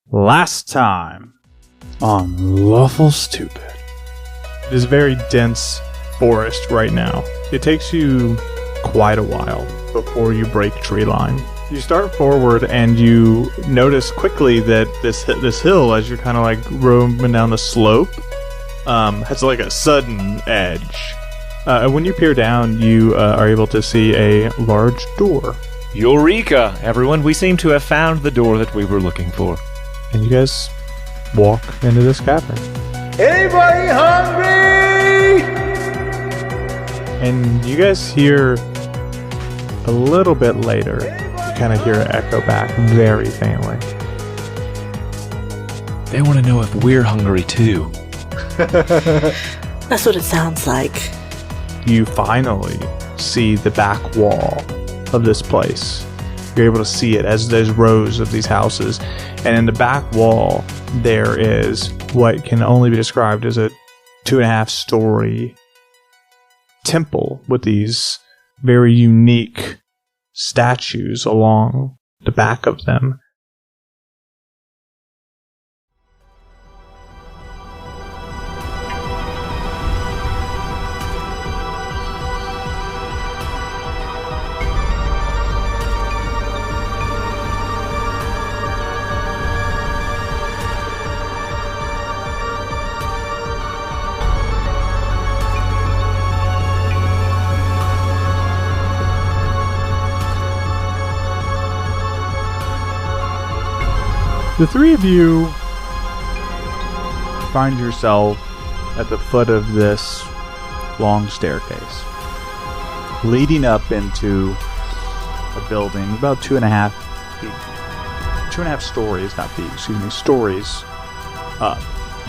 Last time on Lawful Stupid. It is a very dense forest right now. It takes you quite a while before you break tree line. You start forward and you notice quickly that this hill, as you're kind of like roaming down the slope, has like a sudden edge. And when you peer down, you are able to see a large door. Eureka! Everyone, we seem to have found the door that we were looking for. And you guys walk into this cavern. Anybody hungry? And you guys hear a little bit later, you kind of hear it echo back very faintly. They want to know if we're hungry too. That's what it sounds like. You finally see the back wall of this place. You're able to see it as there's rows of these houses. And in the back wall, there is what can only be described as a 2.5-story temple with these very unique statues along the back of them. The three of you find yourself at the foot of this long staircase, leading up into a building about 2.5 feet, 2.5 stories, not feet, excuse me, stories up.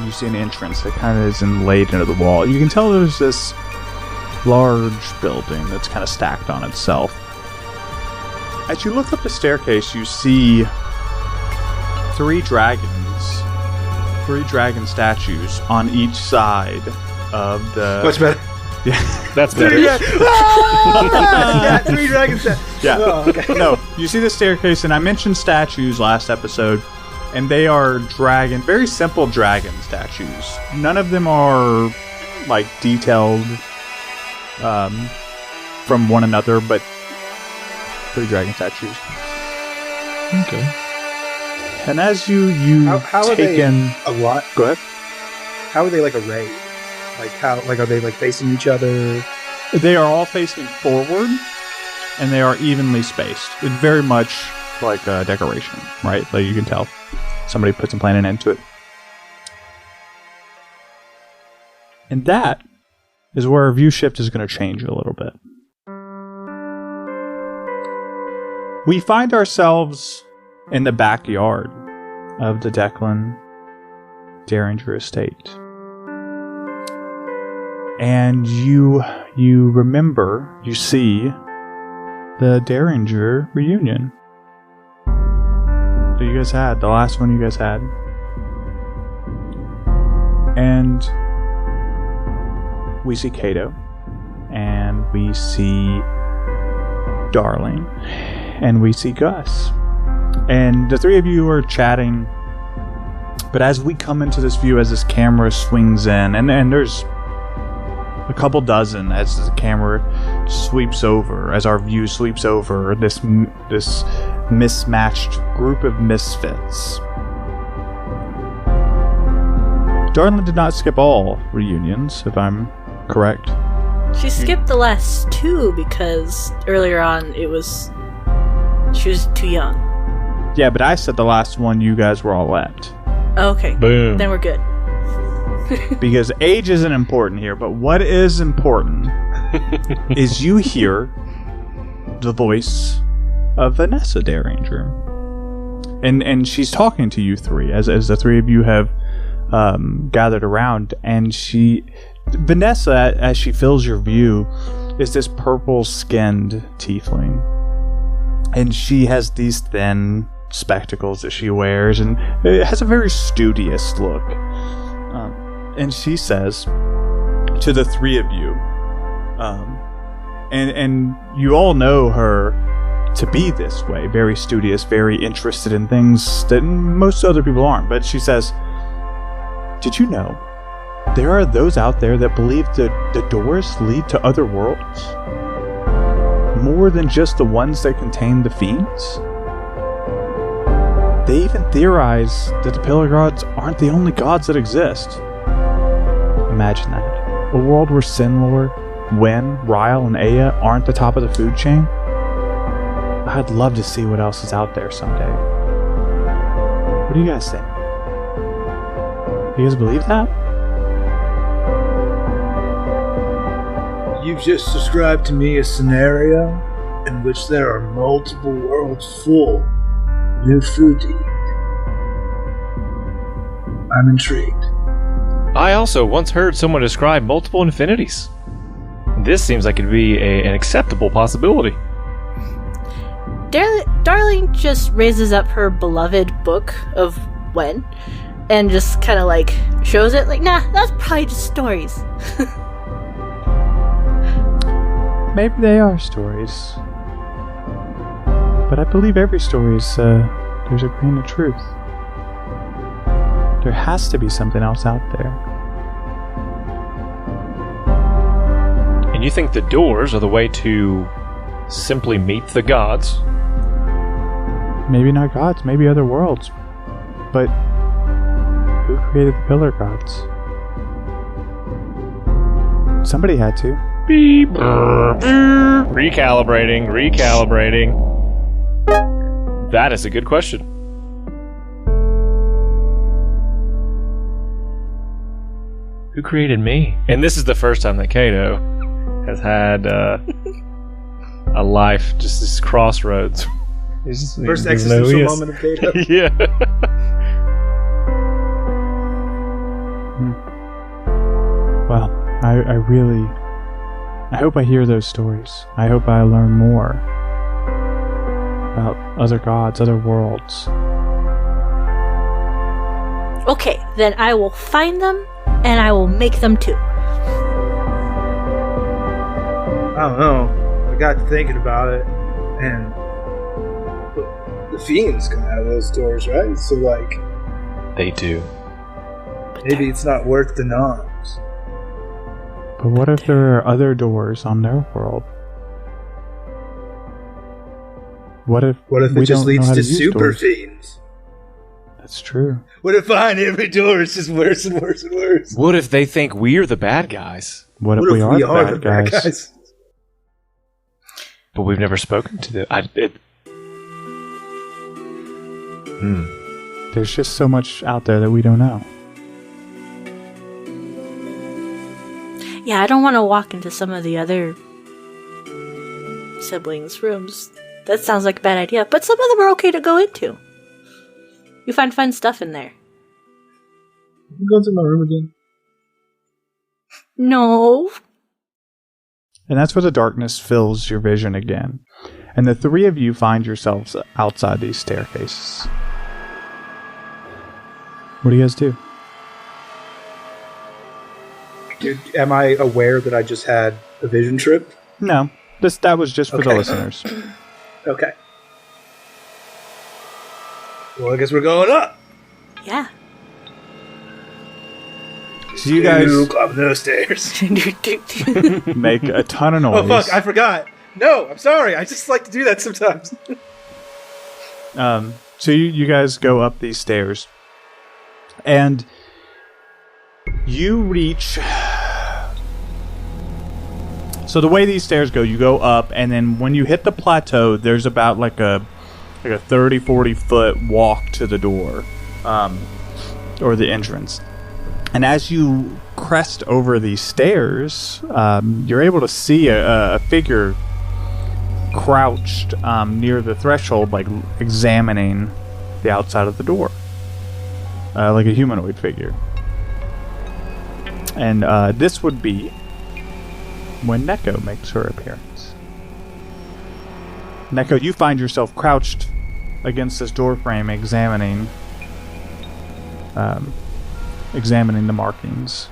You see an entrance that kind of is inlaid into the wall. You can tell there's this large building that's kind of stacked on itself. As you look up the staircase, you see three dragon statues on each side of the... Much better. Yeah. That's better. Yeah, 3 dragon statues. Yeah. Oh, okay. No, you see the staircase, and I mentioned statues last episode, and they are very simple dragon statues. None of them are, like, detailed from one another, but 3 dragon statues. Okay. And as you how take are they in... a lot? Go ahead. How are they like arrayed? Are they like facing each other? They are all facing forward, and they are evenly spaced. It's very much like a decoration, right? Like you can tell. Somebody put some planning into it. And that is where our view shift is going to change a little bit. We find ourselves in the backyard of the Declan Derringer estate. And you see the Derringer reunion that you guys had, the last one you guys had. And we see Kato, and we see Darling, and we see Gus. And the three of you are chatting, but as we come into this view, as this camera swings in, and there's a couple dozen as the camera sweeps over, as our view sweeps over this mismatched group of misfits. Darling did not skip all reunions, if I'm correct. She skipped the last 2 because earlier on she was too young. Yeah, but I said the last one you guys were all at. Okay. Boom. Then we're good. Because age isn't important here, but what is important is you hear the voice of Vanessa Derringer. And she's talking to you three, as the three of you have gathered around, and Vanessa, as she fills your view, is this purple-skinned tiefling. And she has these thin spectacles that she wears, and it has a very studious look. And she says to the three of you, and you all know her to be this way, very studious, very interested in things that most other people aren't. But she says, did you know there are those out there that believe that the doors lead to other worlds? More than just the ones that contain the fiends? They even theorize that the pillar gods aren't the only gods that exist. Imagine that. A world where Sinlord, Wen, Ryle, and Aya aren't the top of the food chain? I'd love to see what else is out there someday. What do you guys think? Do you guys believe that? You've just described to me a scenario in which there are multiple worlds full of new food to eat. I'm intrigued. I also once heard someone describe multiple infinities. This seems like it'd be an acceptable possibility. Darling just raises up her beloved book of Wen and just kind of like shows it like, nah, that's probably just stories. Maybe they are stories. But I believe every story is, there's a grain of truth. There has to be something else out there. And you think the doors are the way to simply meet the gods? Maybe not gods, maybe other worlds. But who created the pillar gods? Somebody had to. Beep. Recalibrating. That is a good question. Who created me? And this is the first time that Kato has had a life, just this crossroads. First existential moment of Kato. Yeah. Well, I hope I hear those stories. I hope I learn more about other gods, other worlds. Okay, then I will find them and I will make them too. I don't know. I got to thinking about it, and the fiends come out of those doors, right? So, like, They do. maybe it's not worth the noms. But what if there are other doors on their world? What if it just leads to super doors? fiends? That's true. What if behind every door it's just worse and worse and worse? What if they think we're the bad guys? What if we are the bad guys? But we've never spoken to them. There's just so much out there that we don't know. Yeah, I don't want to walk into some of the other siblings' rooms. That sounds like a bad idea, but some of them are okay to go into. You find fun stuff in there. You go to my room again. No. And that's where the darkness fills your vision again. And the three of you find yourselves outside these staircases. What do you guys do? Dude, am I aware that I just had a vision trip? No, that was just for the listeners. Okay. Well, I guess we're going up. Yeah. So you guys up those stairs. make a ton of noise. Oh fuck! I forgot. No, I'm sorry. I just like to do that sometimes. So you guys go up these stairs, and you reach. So the way these stairs go, you go up, and then when you hit the plateau, there's about like a 30, 40 foot walk to the door, or the entrance. And as you crest over these stairs, you're able to see a figure crouched near the threshold, like examining the outside of the door, like a humanoid figure. And this would be when Neko makes her appearance. Neko, you find yourself crouched against this door frame, examining the markings.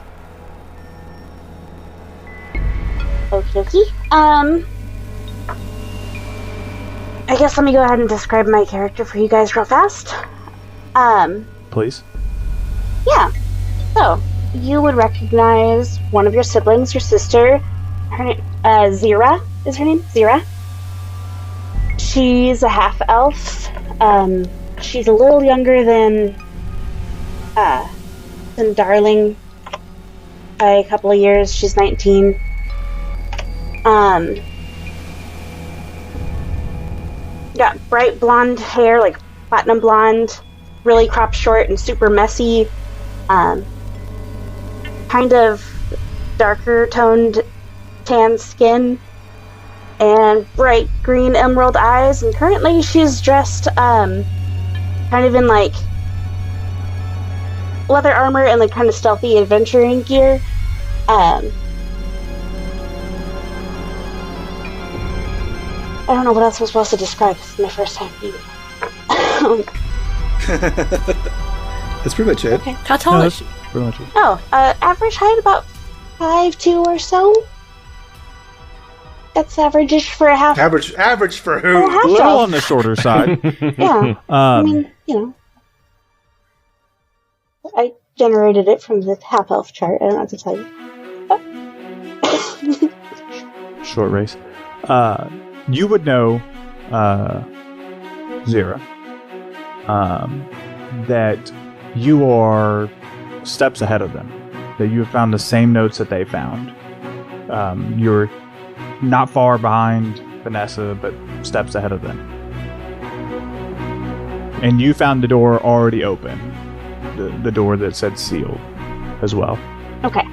Okay. I guess let me go ahead and describe my character for you guys real fast. Please. Yeah. So, you would recognize one of your siblings, your sister. Her name, Zira is her name? Zira. She's a half-elf. She's a little younger than Darling by a couple of years. She's 19. Got bright blonde hair, like platinum blonde, really cropped short and super messy. Kind of darker toned tan skin and bright green emerald eyes, and currently she's dressed kind of in like leather armor and like kind of stealthy adventuring gear. I don't know what else I'm supposed to describe. This is my first time reading. That's pretty much it. Okay. How tall is she? Pretty much it. Oh, average height about 5'2" or so. That's average-ish for a half. Average for For a who? half A little elf. on the shorter side. Yeah. I mean, I generated it from the half-elf chart. I don't have to tell you. Short race. You would know, Zira, that you are steps ahead of them. That you have found the same notes that they found. You're not far behind Vanessa, but steps ahead of them. And you found the door already open. The door that said sealed as well. Okay.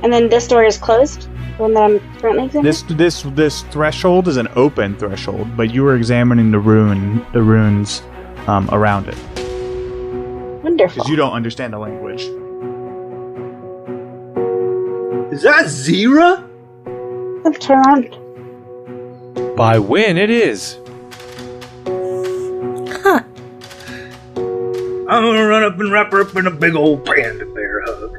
And then this door is closed? The one that I'm currently examining? This threshold is an open threshold, but you were examining the runes around it. Wonderful. Because you don't understand the language. Is that Zira? Let's turn around. By when it is. Huh. I'm gonna run up and wrap her up in a big old panda bear hug.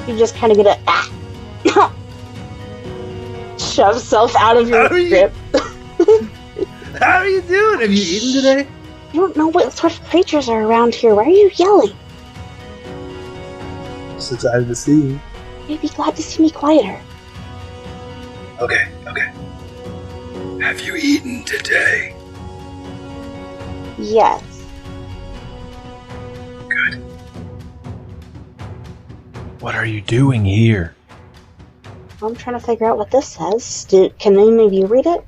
You just kind of get a shove self out of your grip. How are you doing? Have you eaten today? You don't know what sort of creatures are around here. Why are you yelling? Just excited to see you. You'd be glad to see me quieter. Okay. Have you eaten today? Yes. Good. What are you doing here? I'm trying to figure out what this says. Can any of you read it?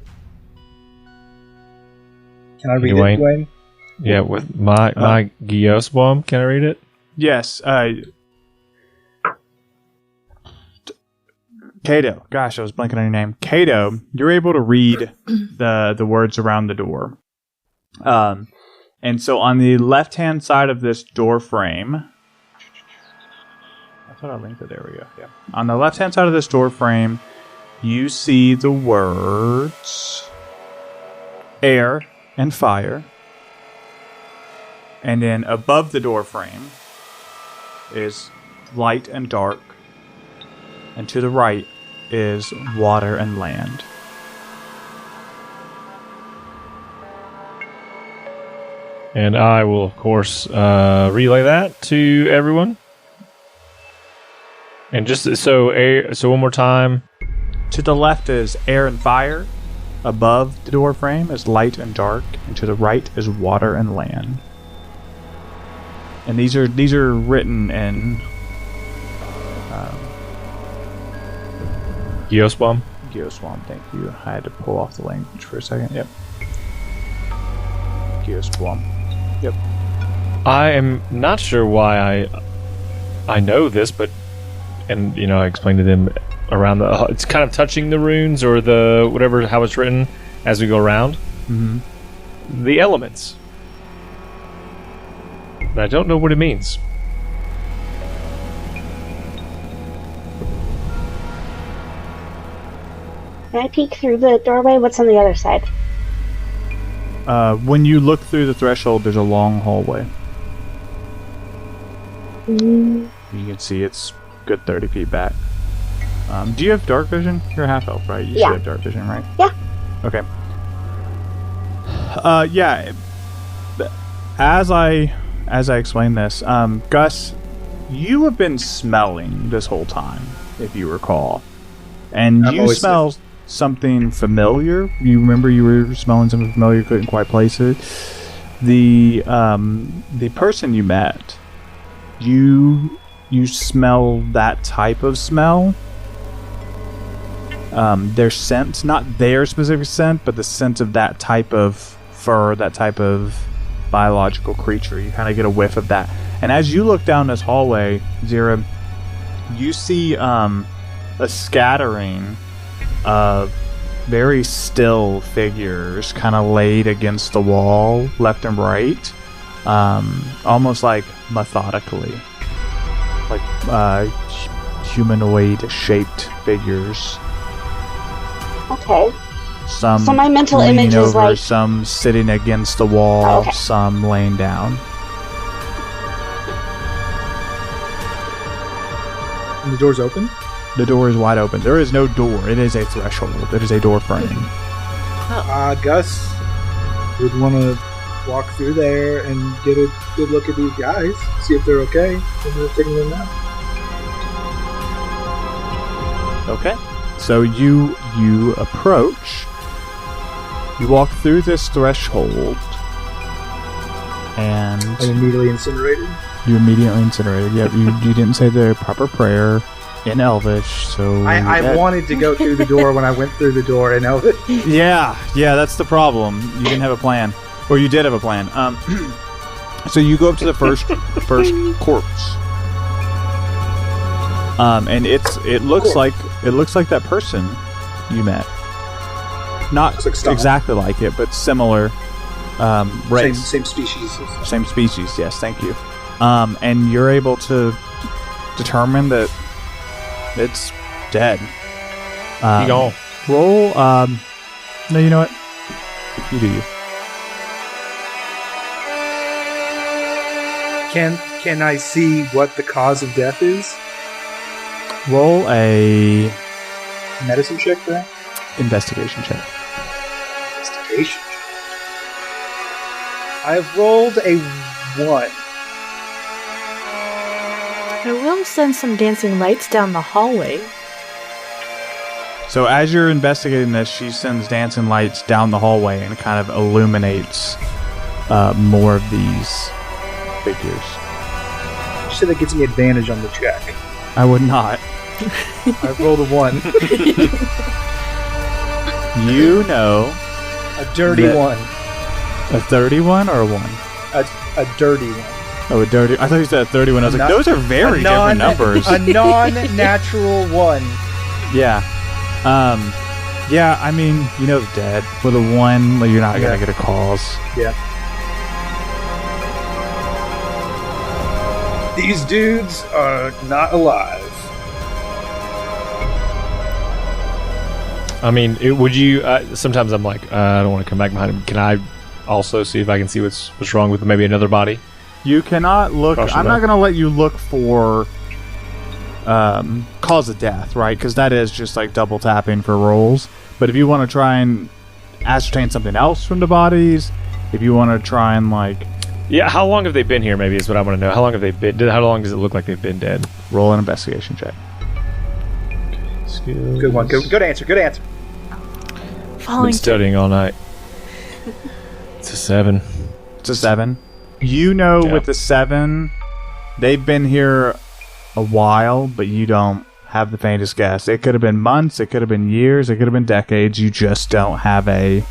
Can I read Dwayne? it, Dwayne? Yeah, with my Qiojib, can I read it? Yes. Kato. Gosh, I was blanking on your name. Kato, you're able to read the words around the door. And so on the left-hand side of this door frame... I thought I linked it. There we go. Yeah. On the left-hand side of this door frame, you see the words air and fire. And then above the door frame is light and dark. And to the right is water and land. And I will, of course, relay that to everyone. And just so one more time. To the left is air and fire. Above the door frame is light and dark. And to the right is water and land. And these are written in Qiojib. Qiojib, thank you. I had to pull off the language for a second. Yep. Qiojib. Yep. I am not sure why I know this, but I explained to them around it's kind of touching the runes or the whatever how it's written as we go around. Mm-hmm. The elements. But I don't know what it means. Can I peek through the doorway? What's on the other side? When you look through the threshold, there's a long hallway. You can see it's good 30 feet back. Do you have dark vision? You're a half elf, right? You should have dark vision, right? Yeah. Okay. Yeah. As I explain this, Gus, you have been smelling this whole time, if you recall, and you smell something familiar. You remember you were smelling something familiar, couldn't quite place it. The person you met, you smell that type of smell. Their scent, not their specific scent, but the scent of that type of fur, that type of biological creature. You kind of get a whiff of that. And as you look down this hallway, Zira, you see a scattering of very still figures kind of laid against the wall, left and right, almost like methodically, like humanoid-shaped figures. Okay. So my mental leaning image over, is like some sitting against the wall, some laying down. And the door's open? The door is wide open. There is no door. It is a threshold. It is a door frame. Gus would want to walk through there and get a good look at these guys, see if they're okay, and we're taking them out. Okay. So you approach. You walk through this threshold, and immediately incinerated. You immediately incinerated. Yeah, you didn't say the proper prayer in Elvish, so I wanted to go through the door when I went through the door in Elvish. Yeah, that's the problem. You didn't have a plan, or you did have a plan. So you go up to the first corpse, and it looks like that person you met. Not exactly like it, but similar race. Same species. Same species, yes, thank you. And you're able to determine that it's dead. You go. Roll, no, you know what? You do you. Can I see what the cause of death is? Roll a medicine check for that? Investigation check. Investigation check. I've rolled a 1. I will send some dancing lights down the hallway. So as you're investigating this, she sends dancing lights down the hallway and kind of illuminates more of these figures. You said that gets me advantage on the check. I would not. I've rolled a 1. You know... A dirty 1. A 31 or a 1? A dirty 1. Oh, a dirty... I thought you said a 31. I was like, those are very different numbers. A non-natural 1. Yeah. Yeah, I mean, you know the dead. With a 1, you're not going to get a cause. Yeah. These dudes are not alive. I mean, would you... sometimes I'm like, I don't want to come back behind him. Can I also see if I can see what's wrong with maybe another body? You cannot look... I'm not going to let you look for cause of death, right? Because that is just like double tapping for rolls. But if you want to try and ascertain something else from the bodies, if you want to try and like... Yeah, how long have they been here, maybe, is what I want to know. How long have they been... How long does it look like they've been dead? Roll an investigation check. Skills. Good one. Good answer. Good answer. Been studying all night. It's a 7. It's a 7. You know, with the 7, they've been here a while, but you don't have the faintest guess. It could have been months, it could have been years, it could have been decades. You just don't have a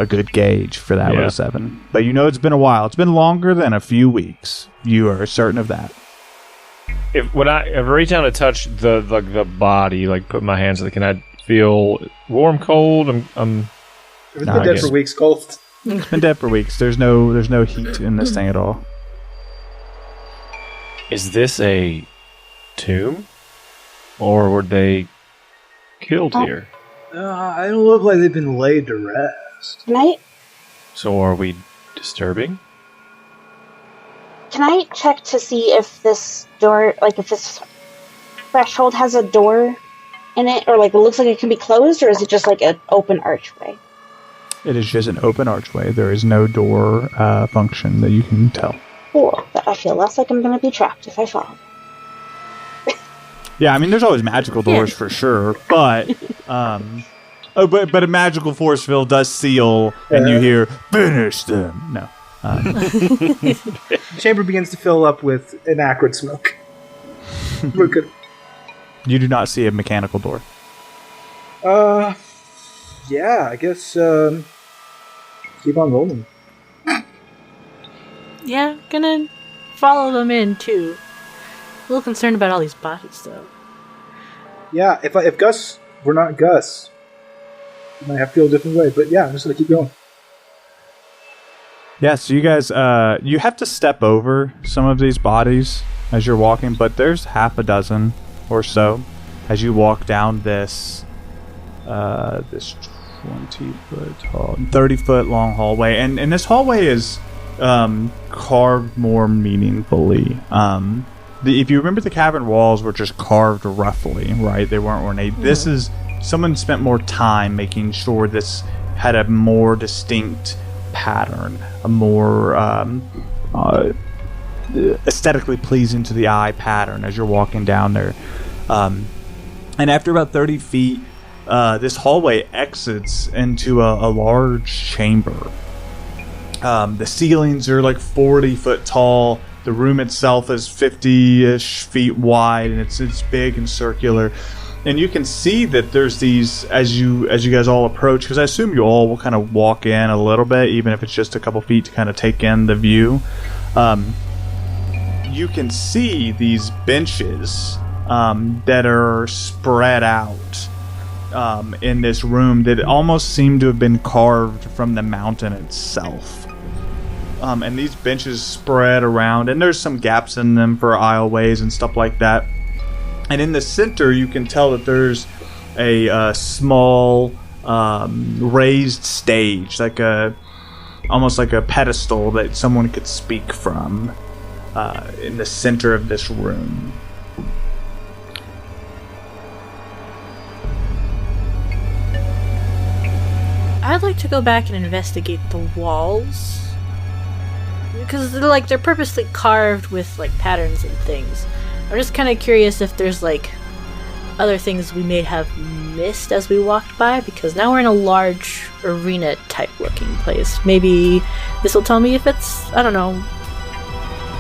good gauge for that with a 7. But you know it's been a while. It's been longer than a few weeks. You are certain of that. When I reach down to touch the body, like put my hands on it, can I feel warm, cold? It's been dead for weeks, cold. It's been dead for weeks. There's no heat in this thing at all. Is this a tomb? Or were they killed here? I don't look like they've been laid to rest. So are we disturbing? Can I check to see if this door, like if this threshold has a door in it, or like it looks like it can be closed, or is it just like an open archway? It is just an open archway. There is no door function that you can tell. Cool. But I feel less like I'm going to be trapped if I fall. Yeah, I mean, there's always magical doors for sure, but but a magical force field does seal, and you hear "finish them." No, The chamber begins to fill up with an acrid smoke. We're good. you do not see a mechanical door. Yeah, I guess keep on rolling. Yeah, gonna follow them in too. A little concerned about all these bodies, though. Yeah, if Gus were not Gus, you might have to feel a different way. But yeah, I'm just gonna keep going. Yeah, so you guys, you have to step over some of these bodies as you're walking, but there's half a dozen or so as you walk down this 20-foot tall, 30-foot long hallway, and this hallway is carved more meaningfully. If you remember, the cavern walls were just carved roughly, right? They weren't ornate. Mm-hmm. This is, someone spent more time making sure this had a more distinct pattern, a more aesthetically pleasing to the eye pattern as you're walking down there. And after about 30 feet, this hallway exits into a large chamber. The ceilings are like 40 foot tall. The room itself is 50-ish feet wide, and it's big and circular. And you can see that there's these, as you guys all approach, because I assume you all will kind of walk in a little bit, even if it's just a couple feet, to kind of take in the view. You can see these benches that are spread out in this room that almost seem to have been carved from the mountain itself. And these benches spread around, and there's some gaps in them for aisleways and stuff like that. And in the center, you can tell that there's a small raised stage, almost like a pedestal that someone could speak from in the center of this room. I'd like to go back and investigate the walls. Because they're purposely carved with patterns and things. I'm just kind of curious if there's other things we may have missed as we walked by, because now we're in a large arena type looking place. Maybe this will tell me if it's, I don't know,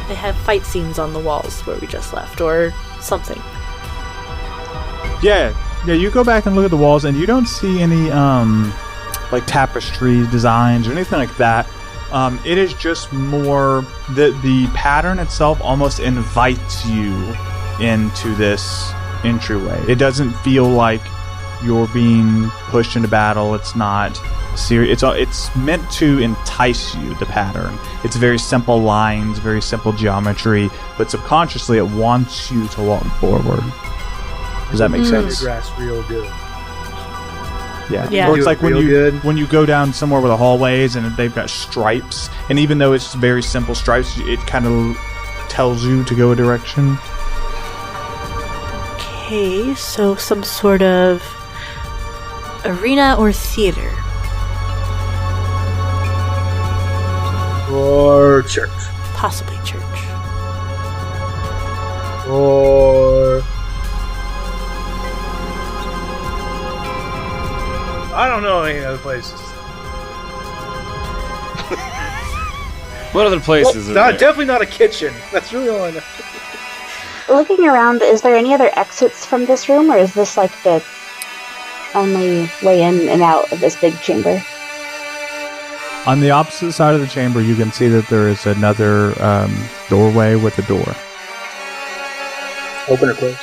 they have fight scenes on the walls where we just left or something. Yeah, you go back and look at the walls and you don't see any tapestry designs or anything like that. It is just more the pattern itself almost invites you into this entryway. It doesn't feel like you're being pushed into battle. It's not serious. It's meant to entice you, the pattern. It's very simple lines, very simple geometry, but subconsciously it wants you to walk forward. Does that make sense? Your grass real good. Yeah. Or it's like when you go down somewhere with the hallways and they've got stripes, and even though it's very simple stripes, it kind of tells you to go a direction. Okay, so some sort of arena or theater. Or church. Possibly church. Or I don't know any other places. What other places are there? Definitely not a kitchen. That's really all I know. Looking around, is there any other exits from this room, or is this the only way in and out of this big chamber? On the opposite side of the chamber, you can see that there is another doorway with a door. Open or closed?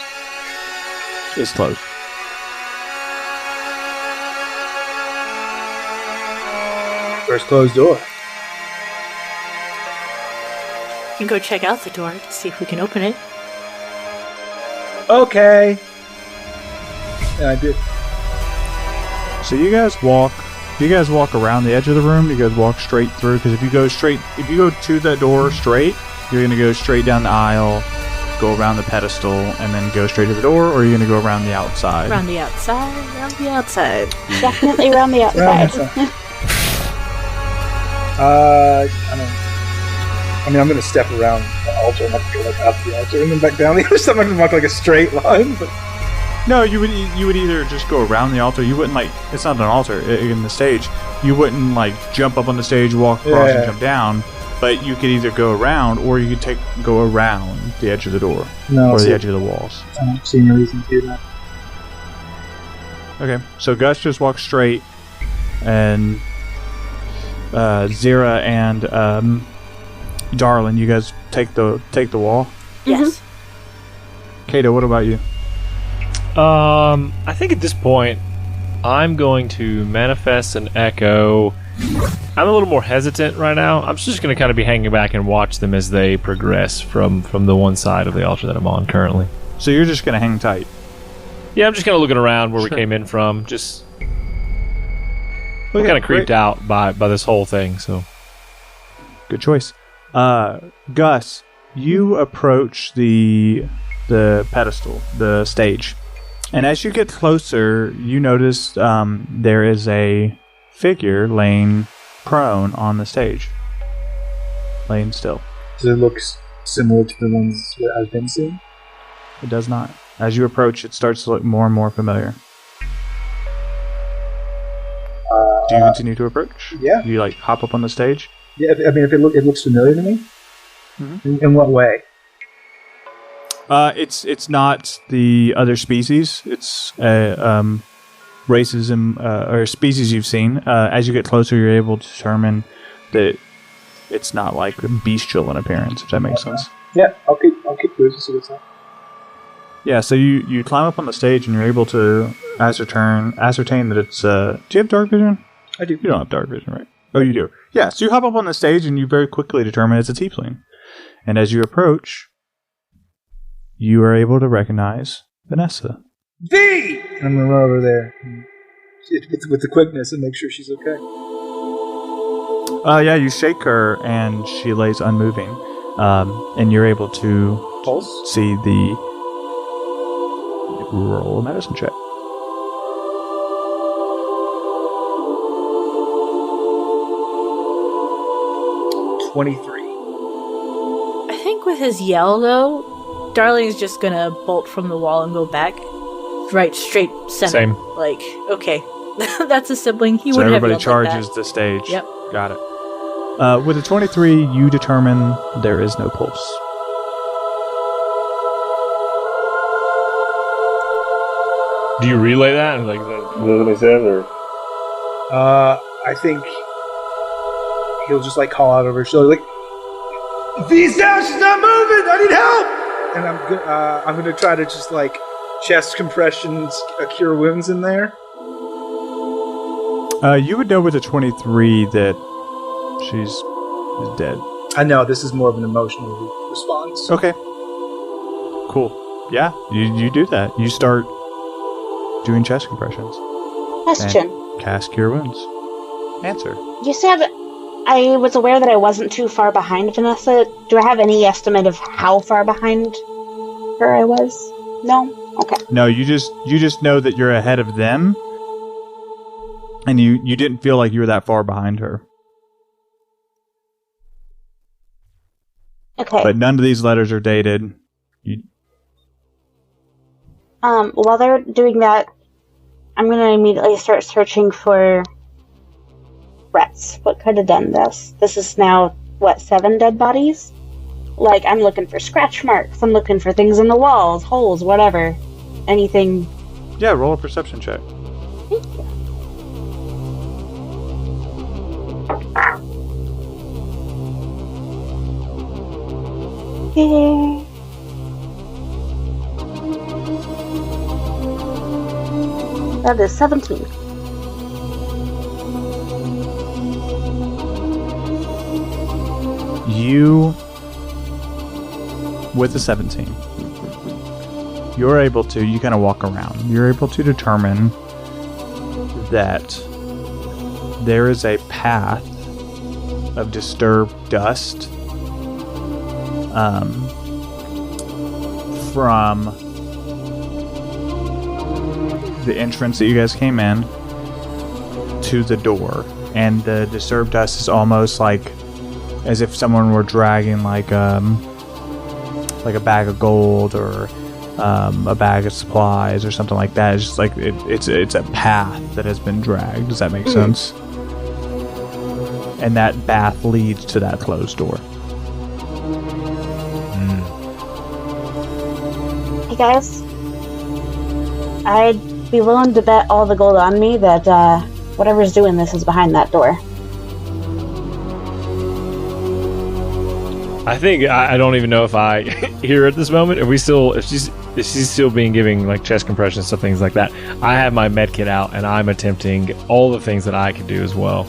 It's closed. First closed door. We can go check out the door to see if we can open it. Okay. And I did. So you guys walk Do you guys walk around the edge of the room? Do you guys walk straight through? Because if you go to that door straight, you're going to go straight down the aisle, go around the pedestal, and then go straight to the door, or are you going to go around the outside? Around the outside. Definitely around the outside. I'm going to step around the altar. I'm not going to go up the altar and then back down the other side. I'm not going to walk like a straight line. But no, you would either just go around the altar. You wouldn't it's not an altar in the stage. You wouldn't jump up on the stage, walk across, and jump down. But you could either go around, or you could go around the edge of the door, or the edge of the walls. I don't see any reason to do that. Okay, so Gus just walks straight, and Zira and Darlin, you guys take the wall. Yes. Kato, what about you? I think at this point, I'm going to manifest an echo. I'm a little more hesitant right now. I'm just going to kind of be hanging back and watch them as they progress from the one side of the altar that I'm on currently. So you're just going to hang tight? Yeah, I'm just kind of looking around where we came in from. Just I'm kind of creeped out by this whole thing. So good choice. Gus, you approach the pedestal, the stage. And as you get closer, you notice there is a figure laying prone on the stage. Laying still. Does it look similar to the ones that I've been seeing? It does not. As you approach, it starts to look more and more familiar. Do you continue to approach? Yeah. Do you hop up on the stage? Yeah, if it looks familiar to me? Mm-hmm. In what way? It's not the other species. It's races or species you've seen. As you get closer, you're able to determine that it's not bestial in appearance. If that makes sense. Yeah, I'll keep cruising. See what's up. Yeah, so you climb up on the stage and you're able to ascertain that it's. Do you have dark vision? I do. You don't have dark vision, right? Oh, you do. Yeah, so you hop up on the stage and you very quickly determine it's a tiefling. And as you approach, you are able to recognize Vanessa. V! I'm going to run over there with the quickness and make sure she's okay. Yeah, you shake her and she lays unmoving. And you're able to Pulse? See the roll medicine check. I think with his yell, though, Darling's just gonna bolt from the wall and go back. Right, straight center. Same. Okay. That's a sibling. He so wouldn't have everybody yelled charges like the stage. Yep. Got it. With a 23, you determine there is no pulse. Do you relay that? Is that what they said, or? I think he'll just call out over his shoulder, V's down, she's not moving, I need help! And I'm gonna try to just chest compressions, cure wounds in there. You would know with a 23 that she's dead. I know, this is more of an emotional response. Okay. Cool. Yeah, you do that. You start doing chest compressions. Question. Cast Cure Wounds. Answer. You said I was aware that I wasn't too far behind Vanessa. Do I have any estimate of how far behind her I was? No? Okay. No, you just know that you're ahead of them, and you didn't feel like you were that far behind her. Okay. But none of these letters are dated. While they're doing that, I'm going to immediately start searching for threats. What could have done this? This is now, 7 dead bodies? I'm looking for scratch marks. I'm looking for things in the walls, holes, whatever. Anything. Yeah, roll a perception check. Thank you. Okay. That is 17. You, with the 17, you're able to, you kind of walk around. You're able to determine that there is a path of disturbed dust from the entrance that you guys came in to the door, and the disturbed dust is almost like as if someone were dragging like a bag of gold or a bag of supplies or something like that. It's just like it's a path that has been dragged. Does that make sense? And that path leads to that closed door. Hey guys, I'd be willing to bet all the gold on me that whatever's doing this is behind that door. I think I don't even know if I hear at this moment. If she's still giving like chest compressions, stuff, things like that. I have my med kit out and I'm attempting all the things that I can do as well.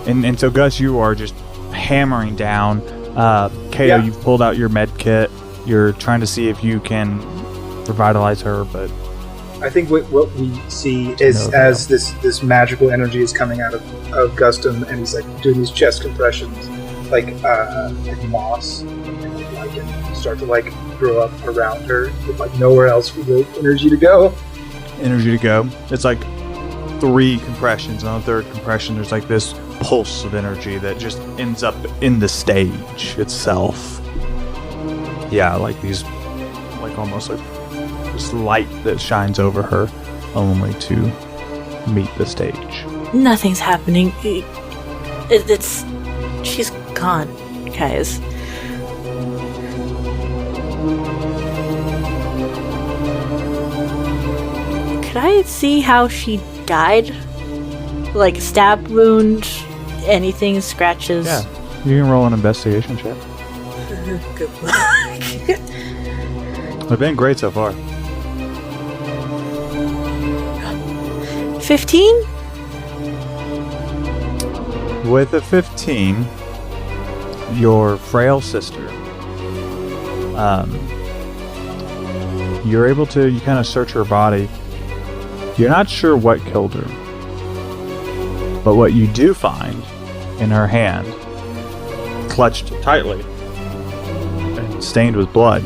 And so Gus, you are just hammering down. Kato, you've pulled out your med kit. You're trying to see if you can revitalize her, but I think what we see is as this magical energy is coming out of Gustum, and he's like doing these chest compressions, like moss and lichen start to like grow up around her with like nowhere else for the energy to go. It's like 3 compressions, and on the 3rd compression there's like this pulse of energy that just ends up in the stage itself. Yeah, like these, like almost like this light that shines over her only to meet the stage. Nothing's happening. She's gone, guys. Could I see how she died? Like stab wound, anything, scratches? Yeah, you can roll an investigation check. Good luck. It's been great so far. 15? With a 15, your frail sister, you're able to, you kind of search her body. You're not sure what killed her, but what you do find in her hand, clutched tightly and stained with blood,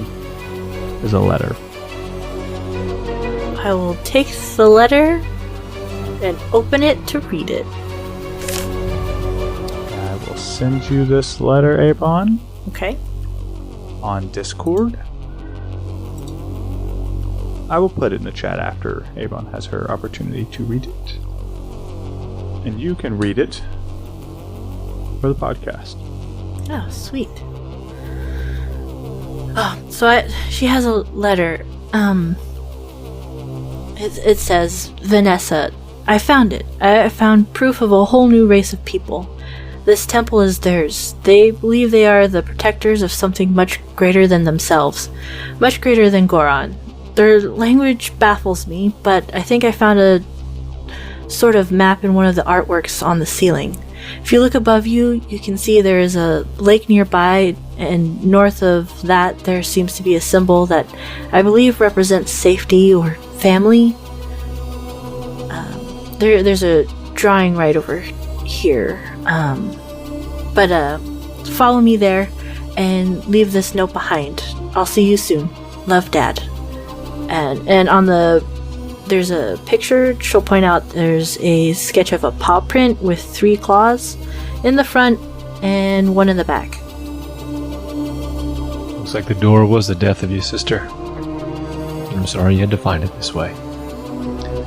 is a letter. I will take the letter and open it to read it. I will send you this letter, Avon. Okay. On Discord. I will put it in the chat after Avon has her opportunity to read it. And you can read it for the podcast. Oh, sweet. Oh, so she has a letter. It says, Vanessa, I found it. I found proof of a whole new race of people. This temple is theirs. They believe they are the protectors of something much greater than themselves. Much greater than Goron. Their language baffles me, but I think I found a sort of map in one of the artworks on the ceiling. If you look above you, you can see there is a lake nearby, and north of that there seems to be a symbol that I believe represents safety or family. There's a drawing right over here. But follow me there and leave this note behind. I'll see you soon. Love, Dad. And on there's a picture. She'll point out there's a sketch of a paw print with 3 claws in the front and 1 in the back. Looks like the door was the death of your sister. I'm sorry you had to find it this way.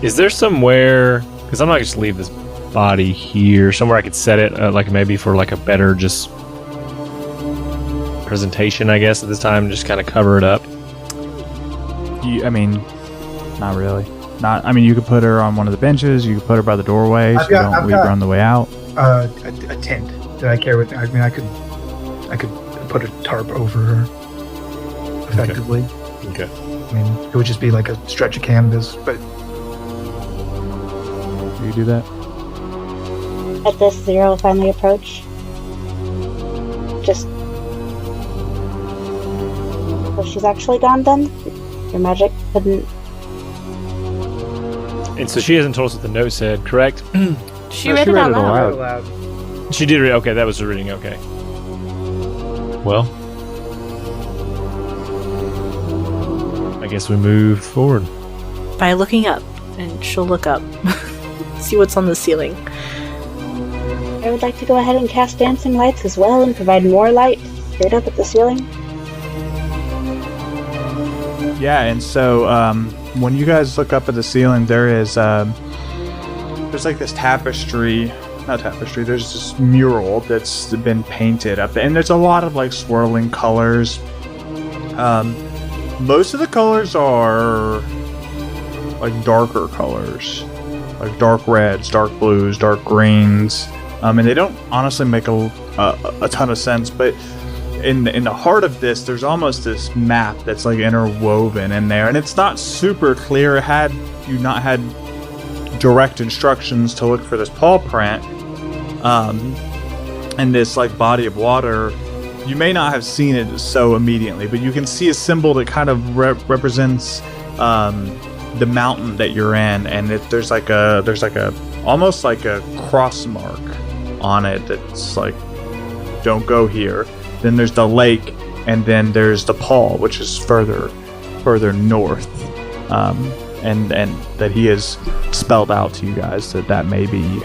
Is there somewhere, because I'm not going to just leave this body here, somewhere I could set it, like maybe for like a better just presentation, I guess, at this time, just kind of cover it up? I mean, not really. You could put her on one of the benches. You could put her by the doorway, so you don't leave her on the way out. A tent that I carry with me. I mean, I could put a tarp over her effectively. Okay. I mean, it would just be like a stretch of canvas, but You do that? At this, Zero will finally approach. Just... Well, she's actually gone then? Your magic couldn't... And so she hasn't told us what the note said, correct? She read it out loud. Loud. She did read. Okay, that was the reading. Okay. Well, I guess we move forward. By looking up, and she'll look up. See what's on the ceiling. I would like to go ahead and cast dancing lights as well and provide more light straight up at the ceiling. Yeah, and so when you guys look up at the ceiling, there's like this there's this mural that's been painted up there, and there's a lot of like swirling colors. Most of the colors are like darker colors, like dark reds, dark blues, dark greens, and they don't honestly make a ton of sense, but in the heart of this, there's almost this map that's like interwoven in there, and it's not super clear. Had you not had direct instructions to look for this paw print and this like body of water, you may not have seen it so immediately, but you can see a symbol that kind of represents the mountain that you're in, and there's like a almost like a cross mark on it that's like, don't go here. Then there's the lake, and then there's the paw, which is further north, and that he has spelled out to you guys that may be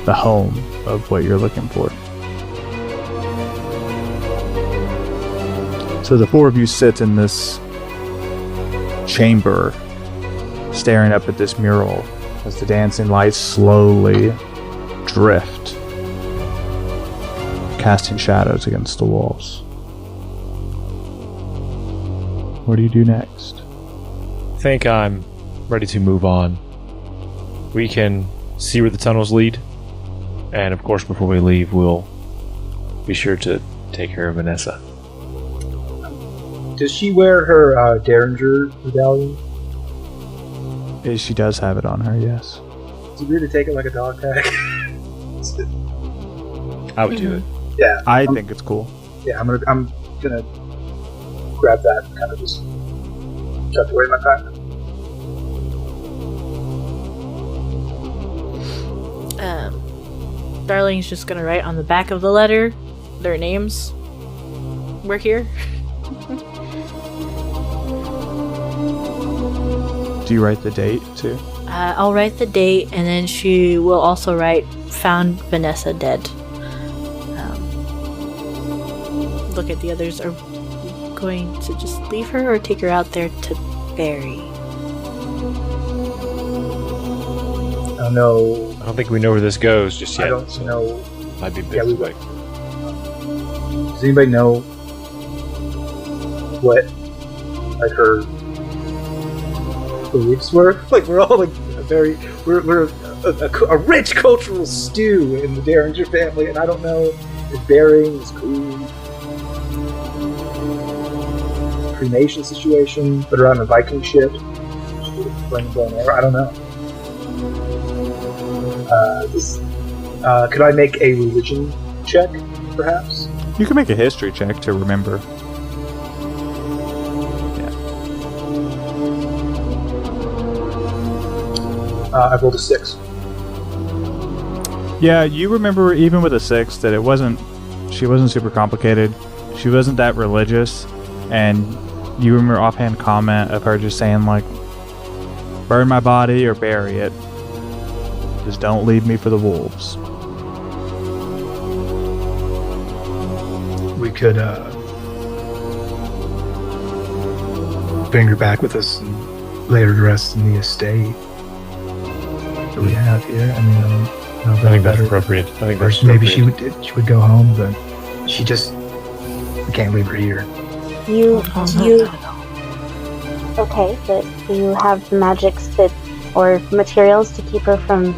the home of what you're looking for. So the four of you sit in this chamber, staring up at this mural as the dancing lights slowly drift, casting shadows against the walls. What do you do next? I think I'm ready to move on. We can see where the tunnels lead, and of course before we leave we'll be sure to take care of Vanessa. Does she wear her Derringer medallion? She does have it on her, yes. Is it weird to take it like a dog tag? I would do it. Yeah, I think it's cool. Yeah, I'm gonna grab that and kind of just tuck it away in my pack. Darling's just gonna write on the back of the letter their names. We're here. Do you write the date too? I'll write the date, and then she will also write "Found Vanessa dead." Look at the others. Are going to just leave her or take her out there to bury? I don't know. I don't think we know where this goes just yet. I don't know. Might be Yeah, we big. Does anybody know what like her beliefs were? Like we're all like we're a rich cultural stew in the Derringer family, and I don't know if burying is cool. Cremation situation, put her on a Viking ship, flames on air. I don't know. Could I make a religion check, perhaps? You can make a history check to remember. I rolled a 6. Yeah, you remember even with a 6 that she wasn't super complicated. She wasn't that religious, and you remember offhand comment of her just saying like, burn my body or bury it. Just don't leave me for the wolves. We could bring her back with us and lay her to rest in the estate that we have here. I mean, I think that's appropriate. I think that's maybe appropriate. she would go home, but we can't leave her here. Okay, but do you have magics or materials to keep her from,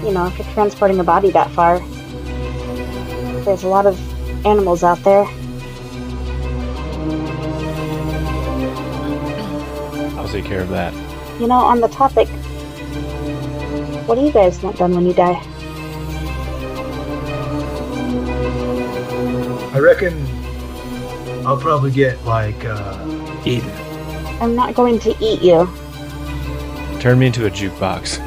if you're transporting a body that far? There's a lot of animals out there. I'll take care of that. On the topic, what do you guys want done when you die? I reckon I'll probably get eaten. I'm not going to eat you. Turn me into a jukebox.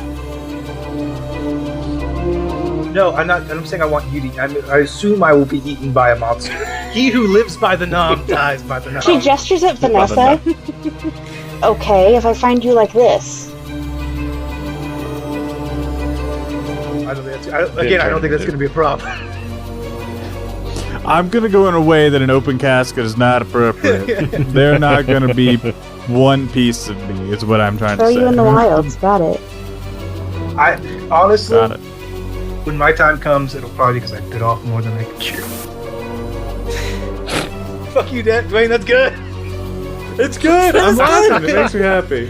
No, I'm not. I'm saying I want you to. I assume I will be eaten by a monster. He who lives by the nom dies by the nom. She gestures at Vanessa. Okay, if I find you like this. I don't think I don't think that's going to be a problem. I'm going to go in a way that an open casket is not appropriate. They're not going to be one piece of me, is what I'm trying to say. Throw you in the wilds. Got it. I honestly, Got it. when my time comes, it'll probably be because I bit off more than I can chew. Fuck you, Dwayne. That's good. It's good. I'm laughing. It makes me happy.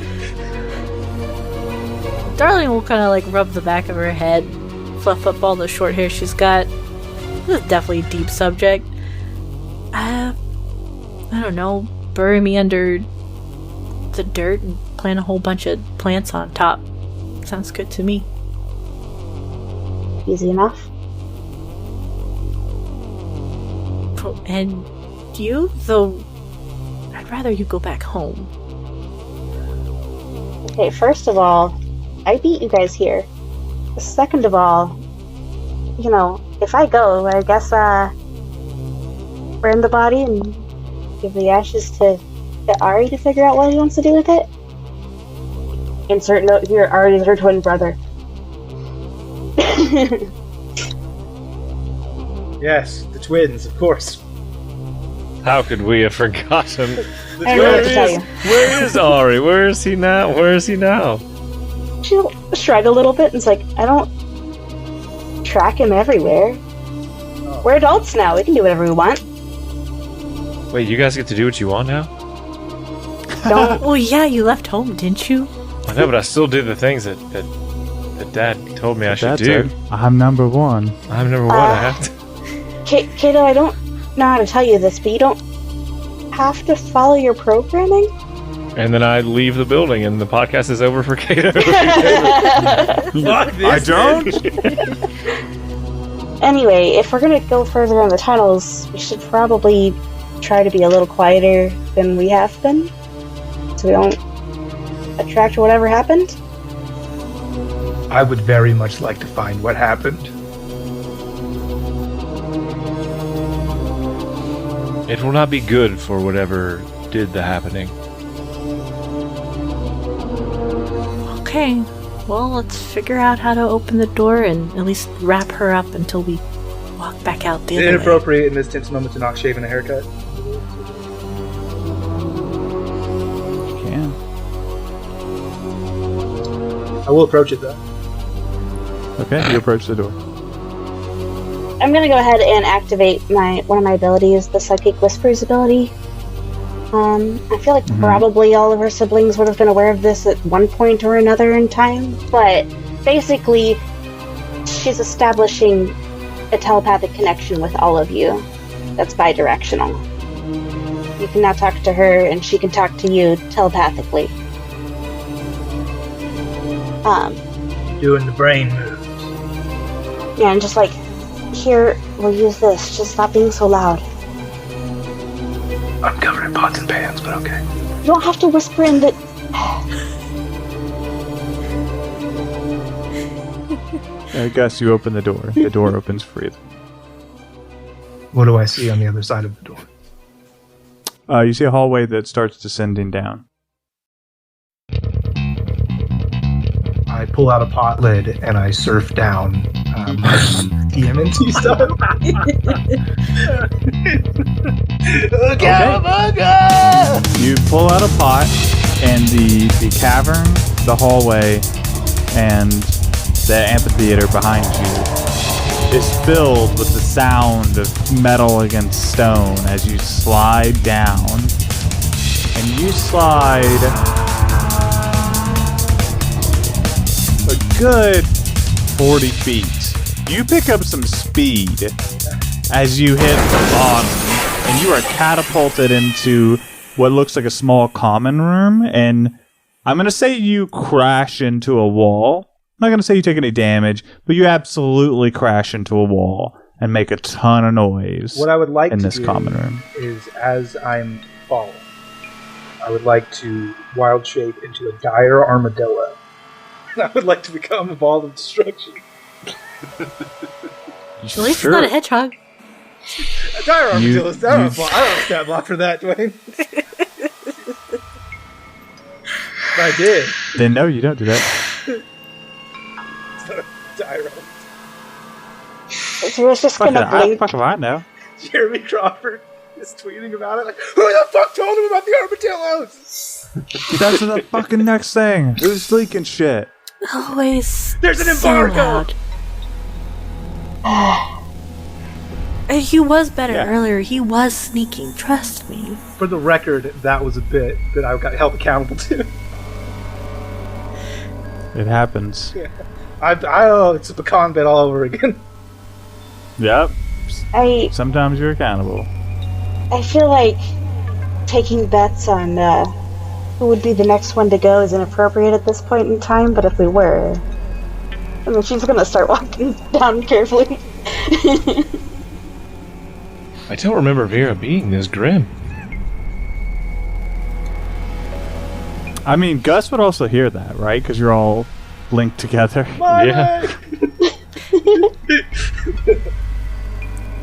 Darling will kind of like rub the back of her head, fluff up all the short hair she's got. This is definitely a deep subject. I don't know. Bury me under the dirt and plant a whole bunch of plants on top. Sounds good to me. Easy enough. And you, though, I'd rather you go back home. Okay, first of all, I beat you guys here. Second of all, you know, if I go, I guess, burn the body and give the ashes to Ari to figure out what he wants to do with it. Insert note here, Ari is her twin brother. Yes, the twins, of course. How could we have forgotten? I don't know what to tell you. Where is Ari? Where is he now? She'll shrug a little bit and is like, I don't track him everywhere. We're adults now, we can do whatever we want. Wait, you guys get to do what you want now? Don't. Oh yeah, you left home, didn't you? I know, but I still do the things that Dad told me I should do. I'm number one. I'm number one. I have to. Kato, I don't know how to tell you this, but you don't have to follow your programming? And then I leave the building, and the podcast is over for Kato. I don't? Anyway, if we're gonna go further in the tunnels, we should probably try to be a little quieter than we have been, so we don't attract whatever happened. I would very much like to find what happened. It will not be good for whatever did the happening. Okay, well, let's figure out how to open the door and at least wrap her up until we walk back out the Is other it way. inappropriate in this tense moment to not shave and a haircut? You can. I will approach it though. Okay, you approach the door. I'm gonna go ahead and activate one of my abilities, the Psychic Whispers ability. I feel like probably all of her siblings would have been aware of this at one point or another in time, but basically, she's establishing a telepathic connection with all of you that's bi-directional. You can now talk to her, and she can talk to you telepathically. Doing the brain moves. Yeah, and just like, here, we'll use this. Just stop being so loud. I'm covered in pots and pans, but okay. You don't have to whisper in the... I guess you open the door. The door opens freely. What do I see on the other side of the door? You see a hallway that starts descending down. I pull out a pot lid and I surf down TMNT style. You pull out a pot, and the cavern, the hallway, and the amphitheater behind you is filled with the sound of metal against stone as you slide down. And you slide a good 40 feet. You pick up some speed as you hit the bottom, and you are catapulted into what looks like a small common room, and I'm going to say you crash into a wall. I'm not going to say you take any damage, but you absolutely crash into a wall and make a ton of noise. What I would like in to this do common room is, as I'm falling, I would like to wild shape into a dire armadillo I would like to become a ball of destruction. At least it's not a hedgehog. A dire armadillo. I don't have a stat block for that, Dwayne. I did. Then no, you don't do that. Dire. So it's just gonna blink. Fuck if I know. Jeremy Crawford is tweeting about it. Like, who the fuck told him about the armadillos? That's the fucking next thing. Who's leaking shit? Always. There's an so embargo. loud. He was better Yeah. earlier. He was sneaking. Trust me. For the record, that was a bit that I got held accountable to. It happens. Yeah. It's a pecan bit all over again. Yep. I Sometimes you're accountable. feel like taking bets on who would be the next one to go is inappropriate at this point in time, but if we were, I mean, she's gonna start walking down carefully. I don't remember Vera being this grim. I mean, Gus would also hear that, right? Because you're all linked together. Yeah.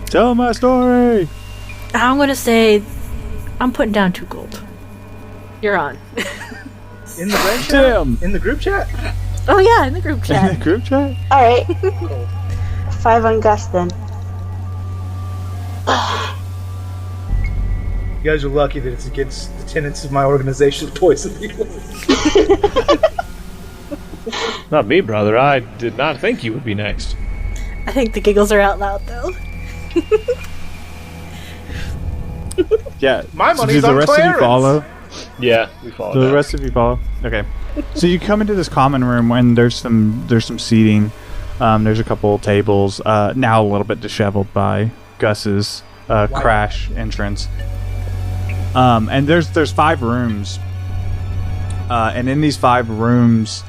Tell my story. I'm gonna say, I'm putting down 2 gold. You're on. In the red chat? Damn. In the group chat? Oh yeah, in the group In the chat. group chat? Alright. 5 on Gus then. You guys are lucky that it's against the tenets of my organization to poison people. Not me, brother. I did not think you would be next. I think the giggles are out loud though. Yeah. My So money's do the on rest Clarence. of you follow? Yeah, we followed Do the that. rest of you follow? Okay. So you come into this common room when there's some seating. There's a couple tables. Now a little bit disheveled by Gus's crash entrance. And there's 5 rooms. And in these 5 rooms,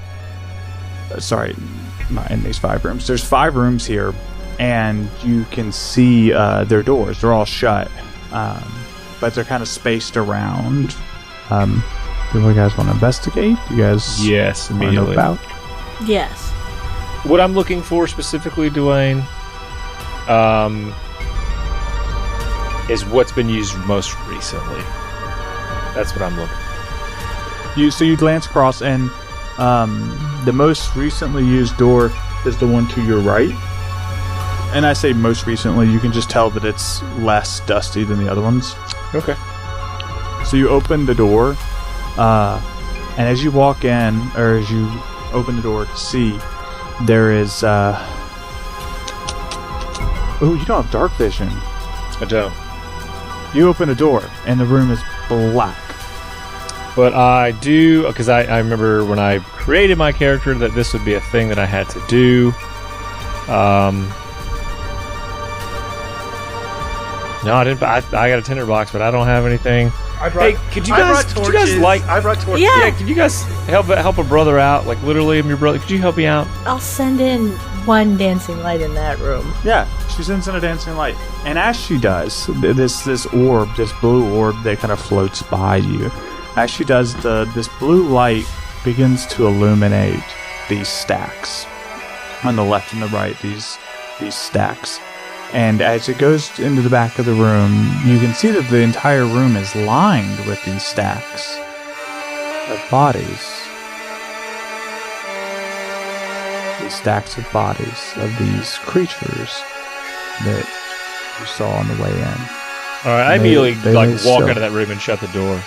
sorry, not in these 5 rooms. There's 5 rooms here, and you can see their doors. They're all shut, but they're kind of spaced around. Do you guys want to investigate? You guys Yes, want to know immediately. about? Yes. What I'm looking for specifically, Dwayne, is what's been used most recently. That's what I'm looking for. So you glance across, and the most recently used door is the one to your right. And I say most recently, you can just tell that it's less dusty than the other ones. Okay. So you open the door, and as you walk in, or as you open the door to see, there is... oh, you don't have dark vision. I don't. You open the door, and the room is black. But I do, because I remember when I created my character that this would be a thing that I had to do. No, I didn't. I got a tinderbox, but I don't have anything. I brought, Hey, could you I guys- brought could you guys, torches. like- I brought torches. Yeah. Yeah, could you guys help a brother out? Like literally, I'm your brother. Could you help me out? I'll send in one dancing light in that room. Yeah, she sends in a dancing light. And as she does, this orb, this blue orb that kind of floats by you, as she does, this blue light begins to illuminate these stacks. On the left and the right, these stacks. And as it goes into the back of the room, you can see that the entire room is lined with these stacks of bodies. These stacks of bodies of these creatures that you saw on the way in. All right, I They- immediately they like lay walk still. out of that room and shut the door.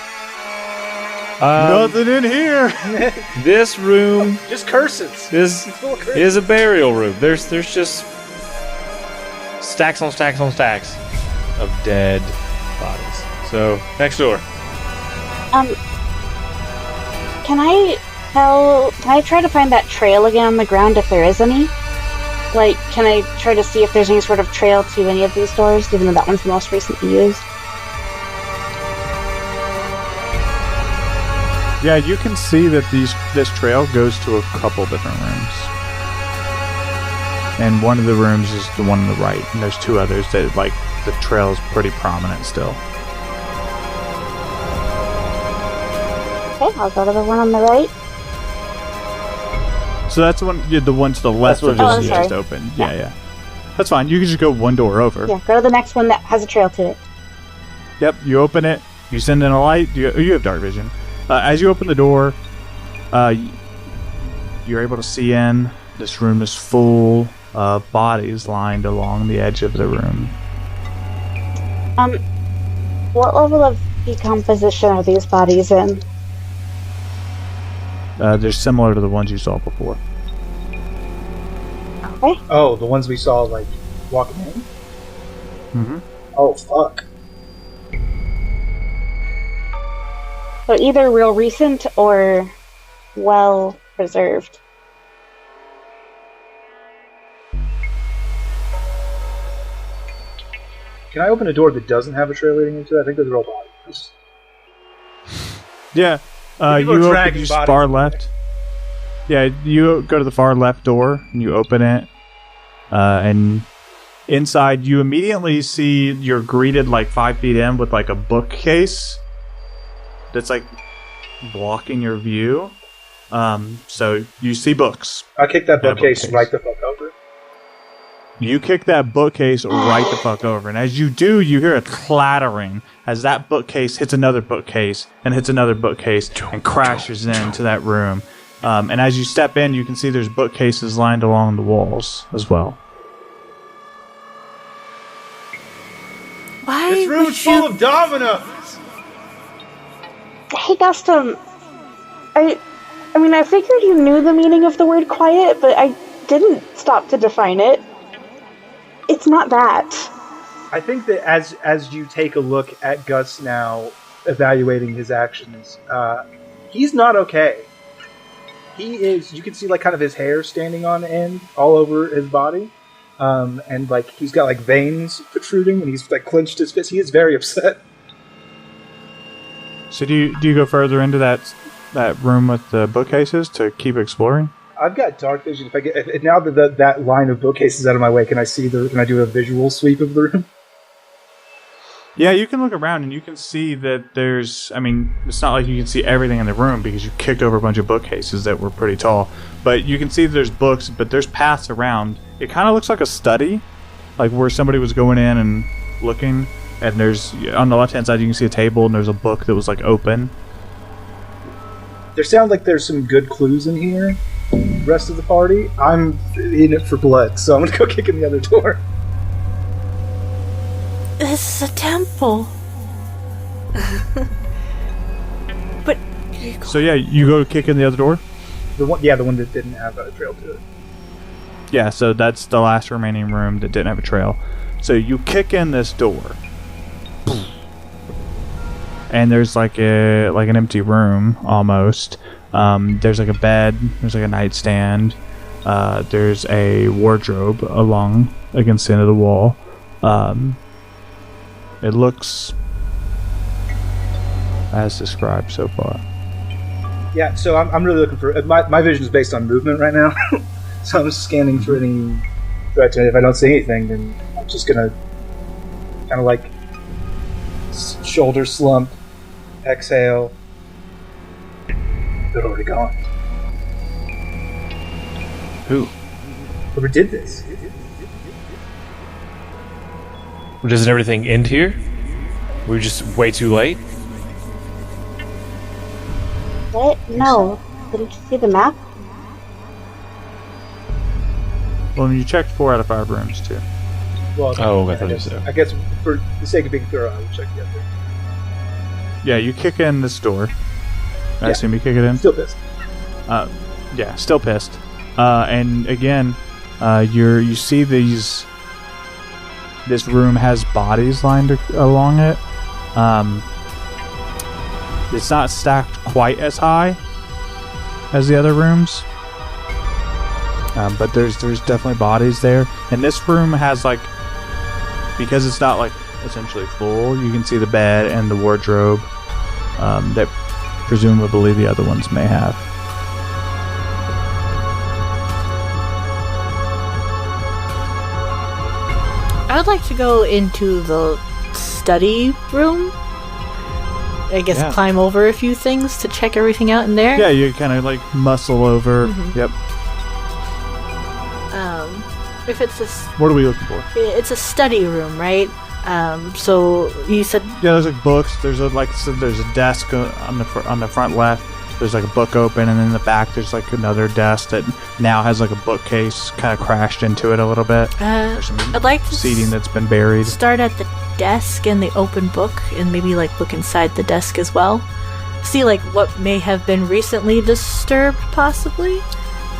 Nothing in here! This room Just curses. is Full of curses. is a burial room. There's just stacks on stacks on stacks of dead bodies. So next door. Can I try to find that trail again on the ground if there is any? Like, can I try to see if there's any sort of trail to any of these doors, even though that one's the most recently used? Yeah, you can see that this trail goes to a couple different rooms. And one of the rooms is the one on the right, and there's 2 others that, like, the trail is pretty prominent still. Okay, I'll go to the one on the right. So that's the one to the left of That's what you it is. just opened. Yeah. That's fine. You can just go one door over. Yeah, go to the next one that has a trail to it. Yep, you open it. You send in a light. You have dark vision. As you open the door, you're able to see in. This room is full of bodies lined along the edge of the room. What level of decomposition are these bodies in? They're similar to the ones you saw before. Okay. Oh, the ones we saw, like, walking in? Mm-hmm. Oh, fuck. So either real recent or well preserved. Can I open a door that doesn't have a trail leading into it? I think those are all bodies. Yeah. People You are open dragging just bodies. far left. Yeah, you go to the far left door and you open it, and inside you immediately see you're greeted like 5 feet in with like a bookcase that's like blocking your view. So you see books. I kicked that Yeah, bookcase bookcase. right the fuck over. You kick that bookcase right the fuck over, and as you do, you hear a clattering as that bookcase hits another bookcase and hits another bookcase and crashes into that room. And as you step in, you can see there's bookcases lined along the walls as well. Why This room's would full you... of dominoes! Hey, Gustum. I mean, I figured you knew the meaning of the word quiet, but I didn't stop to define it. It's not that. I think that as you take a look at Gus now, evaluating his actions, he's not okay. He is. You can see like kind of his hair standing on end all over his body, and like he's got like veins protruding, and he's like clenched his fist. He is very upset. So do you go further into that room with the bookcases to keep exploring? I've got dark vision. If I get now that that line of bookcases out of my way, can I see Can I do a visual sweep of the room? Yeah, you can look around and you can see that there's... I mean, it's not like you can see everything in the room because you kicked over a bunch of bookcases that were pretty tall. But you can see there's books, but there's paths around. It kind of looks like a study, like where somebody was going in and looking. And there's... On the left-hand side, you can see a table and there's a book that was, like, open. There sound like there's some good clues in here. Rest of the party, I'm in it for blood, so I'm gonna go kick in the other door. This is a temple. But... So yeah, you go kick in the other door? The one that didn't have a trail to it. Yeah, so that's the last remaining room that didn't have a trail. So you kick in this door. And there's like an empty room almost. There's like a bed, there's like a nightstand, there's a wardrobe along against the end of the wall. It looks as described so far. Yeah, so I'm really looking for... My vision is based on movement right now, so I'm scanning for any threats, and if I don't see anything, then I'm just gonna kind of like shoulder slump, exhale. They're already gone. Who? Whoever did this. Doesn't everything end here? We're just way too late? What? No. Didn't you see the map? Well, you checked 4 out of 5 rooms too. Well, Oh, I thought you said. I guess for the sake of being thorough, I will check the other. Yeah, you kick in this door. I Yeah. assume you kick it in. Still pissed. Yeah, still pissed. And again, you see these. This room has bodies lined along it. It's not stacked quite as high as the other rooms, but there's definitely bodies there. And this room has like, because it's not like essentially full, you can see the bed and the wardrobe that presumably the other ones may have. I would like to go into the study room. I guess Yeah. climb over a few things to check everything out in there. Yeah, you kind of like muscle over. Yep. if it's What are we looking for? it's a study room, right? So you said Yeah, there's like books. There's a desk on the front left. There's like a book open, and in the back there's like another desk that now has like a bookcase kind of crashed into it a little bit. There's some I'd like to seating that's been buried. start at the desk and the open book, and maybe like look inside the desk as well. See like what may have been recently disturbed, possibly.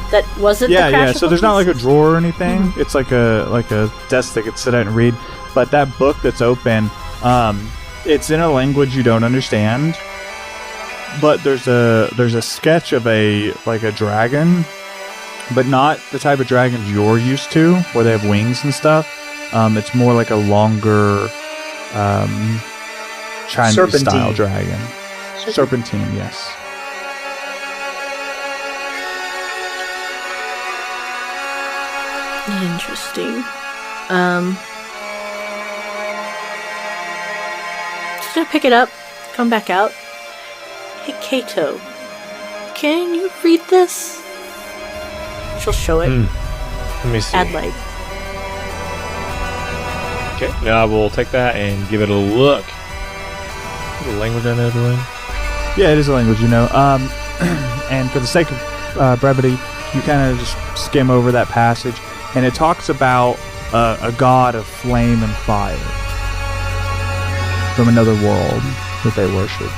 That wasn't. Yeah, the yeah. So there's not like a drawer or anything. Mm-hmm. It's like a desk that could sit at and read. But that book that's open, it's in a language you don't understand. But there's a sketch of a dragon, but not the type of dragons you're used to, where they have wings and stuff. It's more like a longer Chinese style dragon. Serpentine, yes. Interesting. Just gonna pick it up, come back out. Hey, Kato, can you read this? She'll show it. Let me see. Add light. Okay, now we'll take that and give it a look. Is it a language I know, Dwayne? Yeah, it is a language, you know. And for the sake of brevity, you kind of just skim over that passage, and it talks about a god of flame and fire from another world that they worship.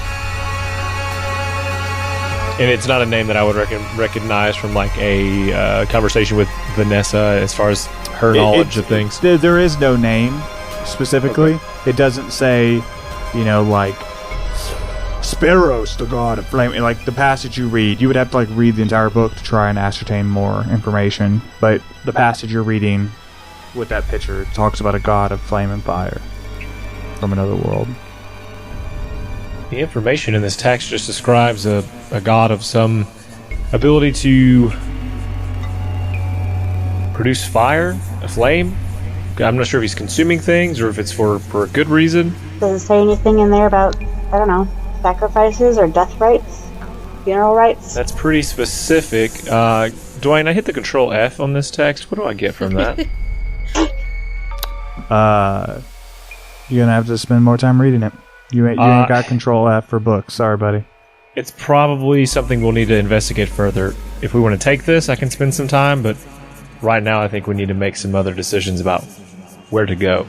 And it's not a name that I would recognize from like a conversation with Vanessa as far as her knowledge of things. There is no name specifically. Okay. It doesn't say, like Sparrow's the god of flame. Like the passage you read, you would have to like read the entire book to try and ascertain more information. But the passage you're reading with that picture talks about a god of flame and fire from another world. The information in this text just describes a god of some ability to produce fire, a flame. I'm not sure if he's consuming things or if it's for a good reason. Does it say anything in there about, I don't know, sacrifices or death rites? Funeral rites? That's pretty specific. Dwayne, I hit the Control F on this text. What do I get from that? You're gonna have to spend more time reading it. You ain't got Control F for books. Sorry, buddy. It's probably something we'll need to investigate further. If we want to take this, I can spend some time, but right now I think we need to make some other decisions about where to go.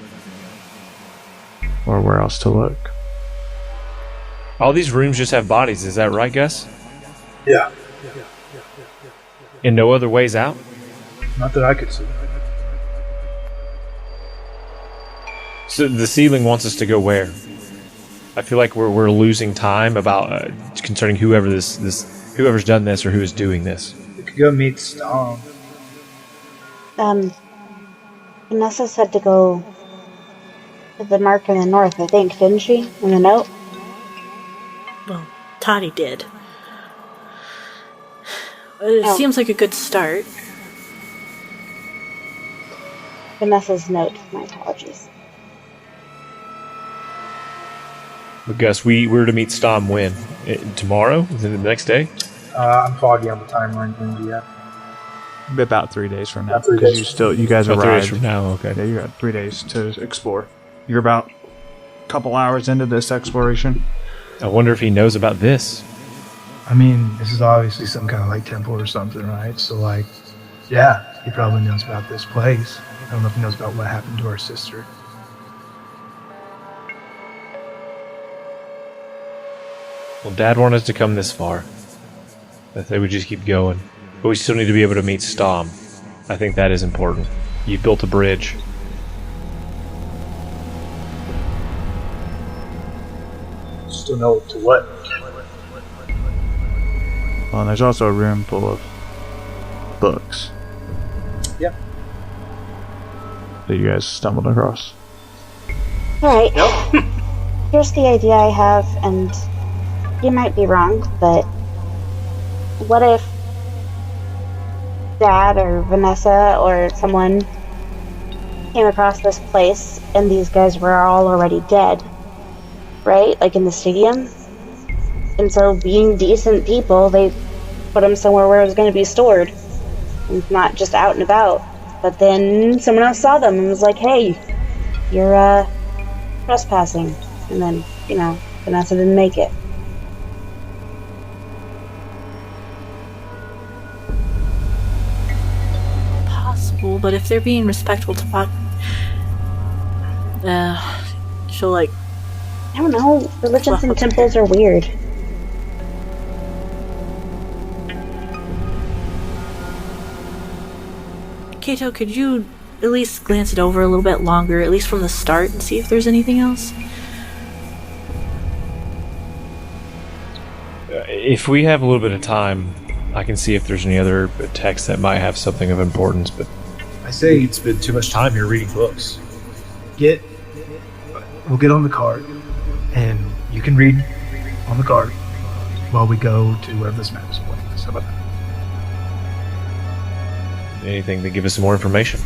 Or where else to look. All these rooms just have bodies, is that right, Gus? Yeah. And no other ways out? Not that I could see. So the ceiling wants us to go where? I feel like we're losing time about concerning whoever's done this or who is doing this. We could go meet Storm. Vanessa said to go to the mark in the north, I think, didn't she? In the note? Well, Toddy did. It seems like a good start. Vanessa's note. My apologies. But Gus, we were to meet Stom when? Tomorrow? Is it the next day? I'm foggy on the timeline things yet. About 3 days from now. About 3 days. You guys About 3 days arrived. from now, okay. Yeah, you got 3 days to explore. You're about a couple hours into this exploration. I wonder if he knows about this. I mean, this is obviously some kind of like temple or something, right? So like, yeah, he probably knows about this place. I don't know if he knows about what happened to our sister. Well, Dad wanted us to come this far. I think we just keep going. But we still need to be able to meet Stom. I think that is important. You built a bridge. Still know to what? Well, and there's also a room full of books. Yep. That you guys stumbled across. Alright. Here's the idea I have, and you might be wrong, but what if Dad or Vanessa or someone came across this place and these guys were all already dead, right? Like in the stadium? And so being decent people, they put them somewhere where it was going to be stored and not just out and about. But then someone else saw them and was like, hey, you're trespassing. And then, Vanessa didn't make it. Possible, but if they're being respectful to Fox, she'll like. I don't know. Religions and temples are weird. Kato, could you at least glance it over a little bit longer, at least from the start, and see if there's anything else? If we have a little bit of time, I can see if there's any other text that might have something of importance, but I say you'd spend too much time here reading books. We'll get on the card, and you can read on the card while we go to wherever this map is pointing us. How about that? anything to give us some more information.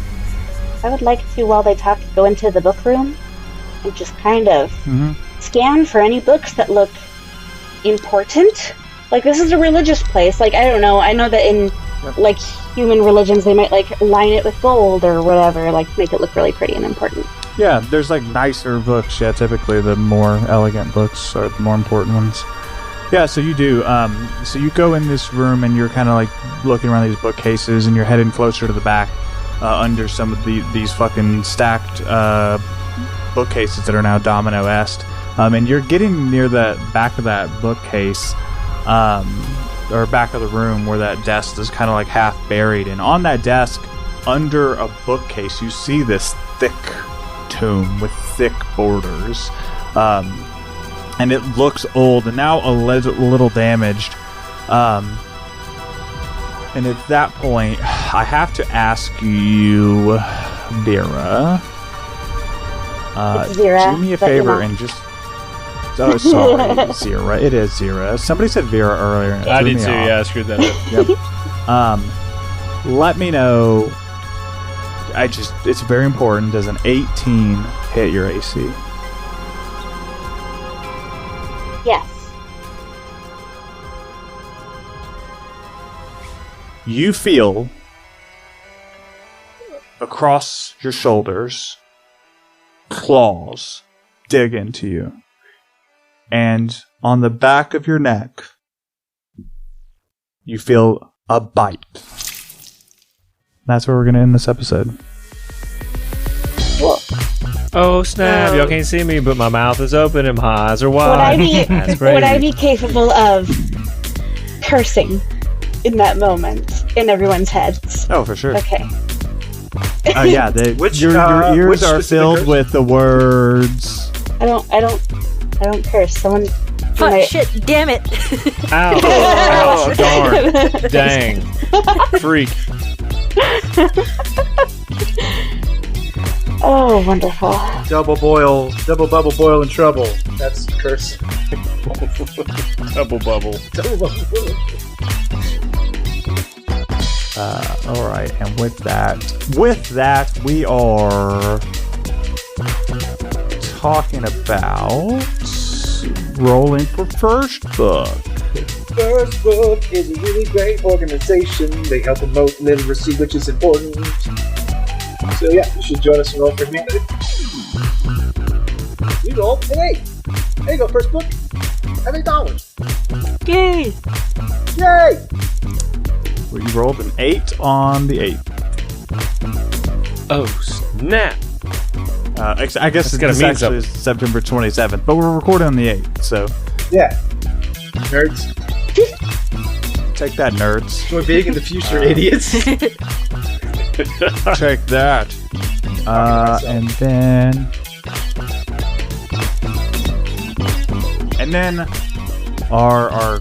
I would like to, while they talk, go into the book room and just kind of scan for any books that look important. Like, this is a religious place. Like, I don't know. I know that in, like, human religions, they might, like, line it with gold or whatever, like, make it look really pretty and important. Yeah, there's, like, nicer books. Yeah, typically the more elegant books are the more important ones. Yeah, so you do. So you go in this room and you're kind of, like, looking around these bookcases and you're heading closer to the back under some of these fucking stacked bookcases that are now domino-esque. And you're getting near the back of that bookcase, or back of the room where that desk is kind of like half buried. And on that desk, under a bookcase, you see this thick tome with thick borders. And it looks old and now a little damaged. And at that point, I have to ask you, Vera. It's Vera, do me a favor and just... Oh, sorry, Zira. It is Zira. Somebody said Vera earlier. And I did too, yeah, I screwed that up. Yep. Let me know. It's very important. Does an 18 hit your AC? Yes. You feel across your shoulders claws dig into you. And on the back of your neck, you feel a bite. That's where we're going to end this episode. Well, oh, snap. Y'all can't see me, but my mouth is open and my eyes are wide. That's crazy. Would I be capable of cursing in that moment in everyone's heads? Oh, for sure. Okay. Yeah, your ears are filled with the words. I don't curse. Someone. Fuck, shit, damn it. Ow. Ouch, darn. Dang. Freak. Oh, wonderful. Double bubble boil in trouble. That's a curse. Double bubble. Double bubble boil. Alright, and with that, we are talking about rolling for first book. First Book is a really great organization. They help promote literacy, which is important. So yeah, you should join us and roll for humanity. You roll an 8. There you go, First Book. Have $8. Yay! Yay! Well, you rolled an 8 on the 8. Oh, snap. I guess That's it's actually September 27th, but we're recording on the 8th, so... Yeah. Nerds. Take that, nerds. Enjoy being in the future, idiots. Take that. And then our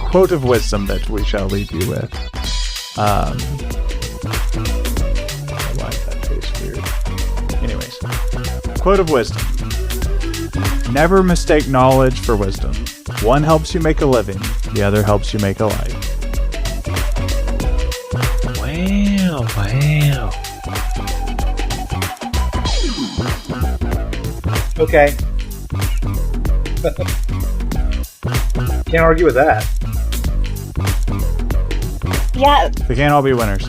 quote of wisdom that we shall leave you with. Why is that face weird? Anyways, quote of wisdom. Never mistake knowledge for wisdom. One helps you make a living, the other helps you make a life. Wow. Okay. Can't argue with that. Yeah. They can't all be winners.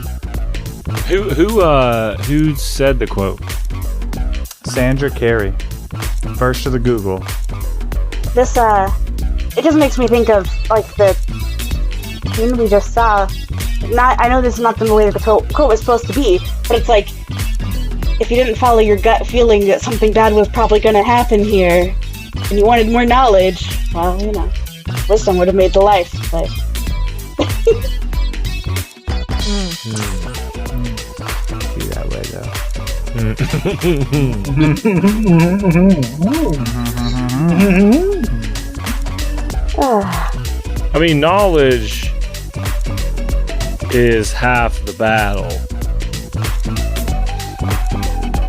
Who said the quote? Sandra Carey. First to the Google. This it just makes me think of like the scene we just saw. I know this is not the way that the quote was supposed to be, but it's like if you didn't follow your gut feeling that something bad was probably going to happen here, and you wanted more knowledge, well, you know, wisdom would have made the life. But Be that way though. I mean, knowledge is half the battle.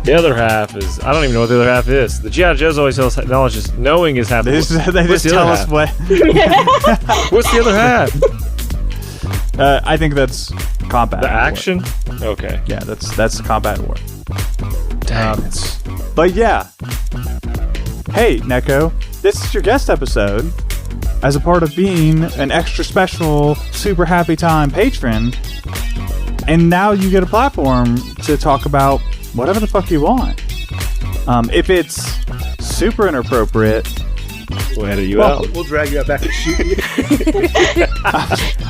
The other half is, I don't even know what the other half is. The G.I. Joes always tell us knowledge is knowing is half the battle. They just tell us what. What's the other half? I think that's combat. The action? Okay. Yeah, that's combat war. Dang. But yeah. Hey, Neko, this is your guest episode. As a part of being an extra special, super happy time patron. And now you get a platform to talk about whatever the fuck you want. If it's super inappropriate, we'll edit you out. We'll drag you out back and shoot you.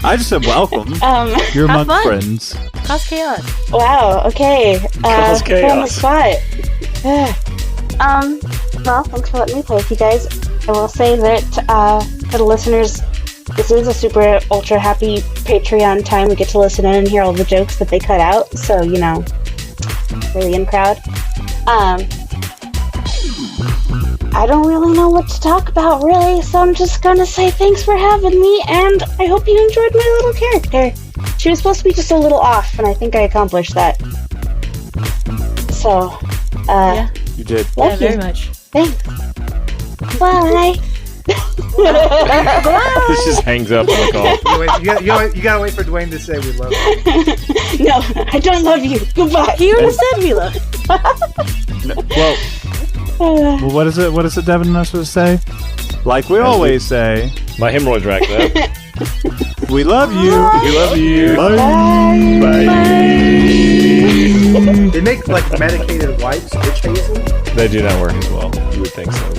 I just said welcome. You're among fun. friends. Cause chaos. wow, okay. Cause Put on the chaos. spot. Well, thanks for letting me play with you guys. I will say that for the listeners, this is a super ultra happy Patreon time. We get to listen in and hear all the jokes that they cut out. So, you know, really in crowd. I don't really know what to talk about, really, so I'm just gonna say thanks for having me, and I hope you enjoyed my little character. She was supposed to be just a little off, and I think I accomplished that. So, Yeah. You did. Yeah, love very you. much. Thanks. Bye. This just hangs up on the call. You gotta wait for Dwayne to say we love you. No, I don't love you. Goodbye. He already said we love. Well, what is it? What is it Devin was supposed to say? Like we always say, My hemorrhoid racked up. we love you. We love you. They make like medicated wipes, witch hazel. They do not work as well. You would think so.